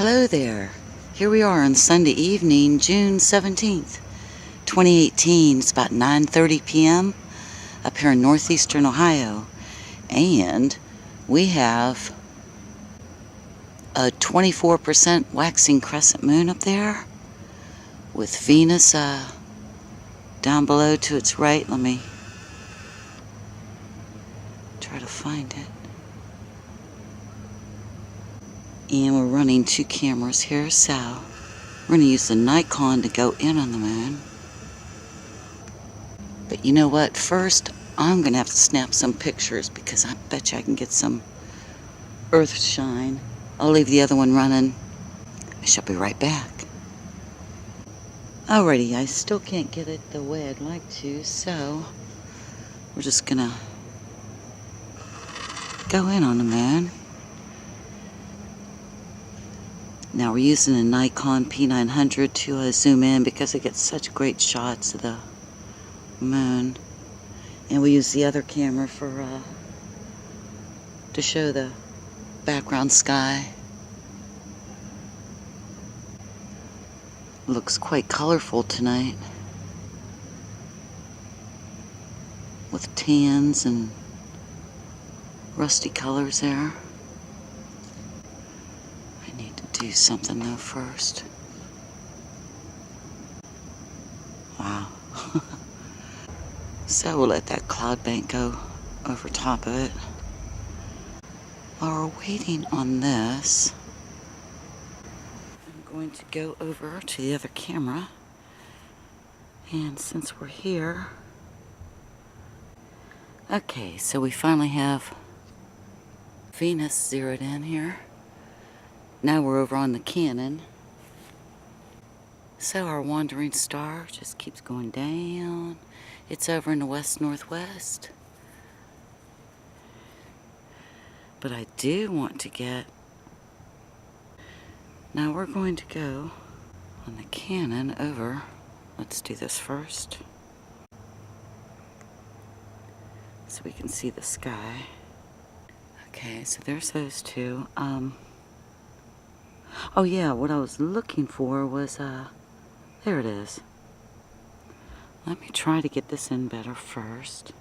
Hello there. Here we are on Sunday evening, June 17th, 2018. It's about 9:30 p.m. up here in northeastern Ohio. And we have a 24% waxing crescent moon up there with Venus down below to its right. Let me try to find it. And we're running two cameras here, so we're going to use the Nikon to go in on the moon. But you know what? First, I'm going to have to snap some pictures because I bet you I can get some Earthshine. I'll leave the other one running. I shall be right back. Alrighty, I still can't get it the way I'd like to, so we're just going to go in on the moon. Now we're using a Nikon P900 to zoom in because it gets such great shots of the moon. And we use the other camera for to show the background sky. Looks quite colorful tonight, with tans and rusty colors there. I need to do something though first. Wow. So we'll let that cloud bank go over top of it. While we're waiting on this, I'm going to go over to the other camera. And since we're here, okay, so we finally have Venus zeroed in here. Now we're over on the Canon. So our wandering star just keeps going down. It's over in the west-northwest. But I do want to get... Now we're going to go on the Canon over. Let's do this first, so we can see the sky. Okay, so there's those two. Oh yeah, what I was looking for was, there it is. Let me try to get this in better first.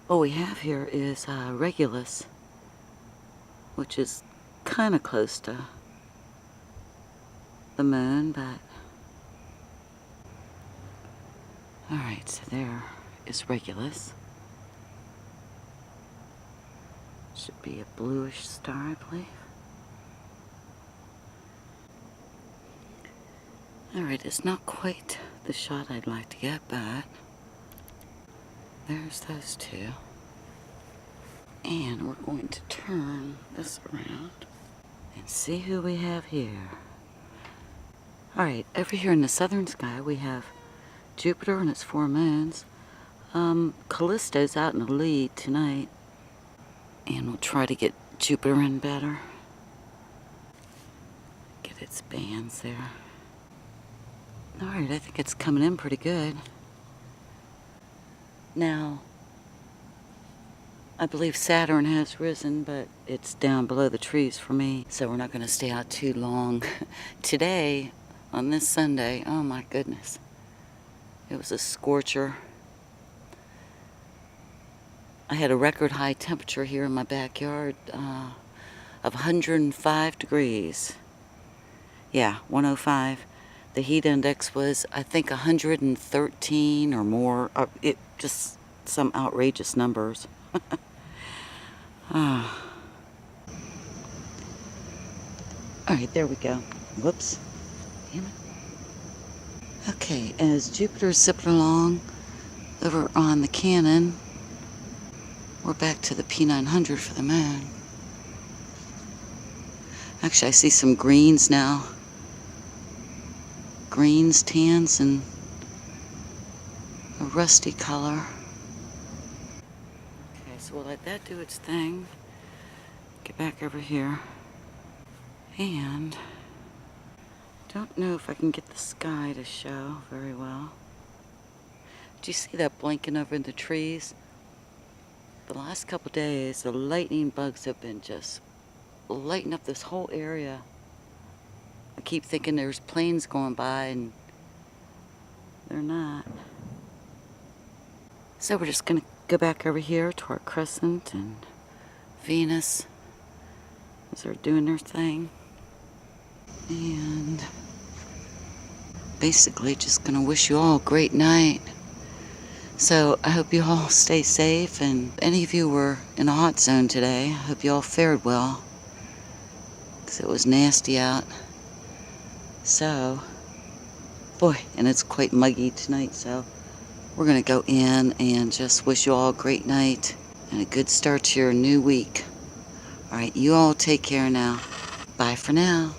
What we have here is Regulus, which is kind of close to the moon, but... Alright, so there is Regulus. Should be a bluish star, I believe. Alright, it's not quite the shot I'd like to get, but there's those two. And we're going to turn this around and see who we have here. Alright, over here in the southern sky we have Jupiter and its 4 moons. Callisto's out in the lead tonight. And we'll try to get Jupiter in better. Get its bands there. Alright, I think it's coming in pretty good. Now, I believe Saturn has risen, but it's down below the trees for me, so we're not going to stay out too long. Today, on this Sunday, oh my goodness, it was a scorcher. I had a record high temperature here in my backyard of 105 degrees. Yeah, 105. The heat index was, I think, 113 or more. It just some outrageous numbers. Alright, there we go. Whoops. Damn it. Okay, as Jupiter's zipping along over on the Canon, we're back to the P900 for the moon. Actually, I see some greens now. Greens, tans, and a rusty color. Okay, so we'll let that do its thing. Get back over here. And don't know if I can get the sky to show very well. Do you see that blinking over in the trees? The last couple days, the lightning bugs have been just lighting up this whole area. I keep thinking there's planes going by and they're not. So we're just gonna go back over here to our Crescent and Venus as they're doing their thing. And basically just gonna wish you all a great night. So I hope you all stay safe, and if any of you were in a hot zone today, I hope you all fared well, because it was nasty out. So, boy, and it's quite muggy tonight, so we're gonna go in and just wish you all a great night and a good start to your new week. Alright, you all take care now. Bye for now.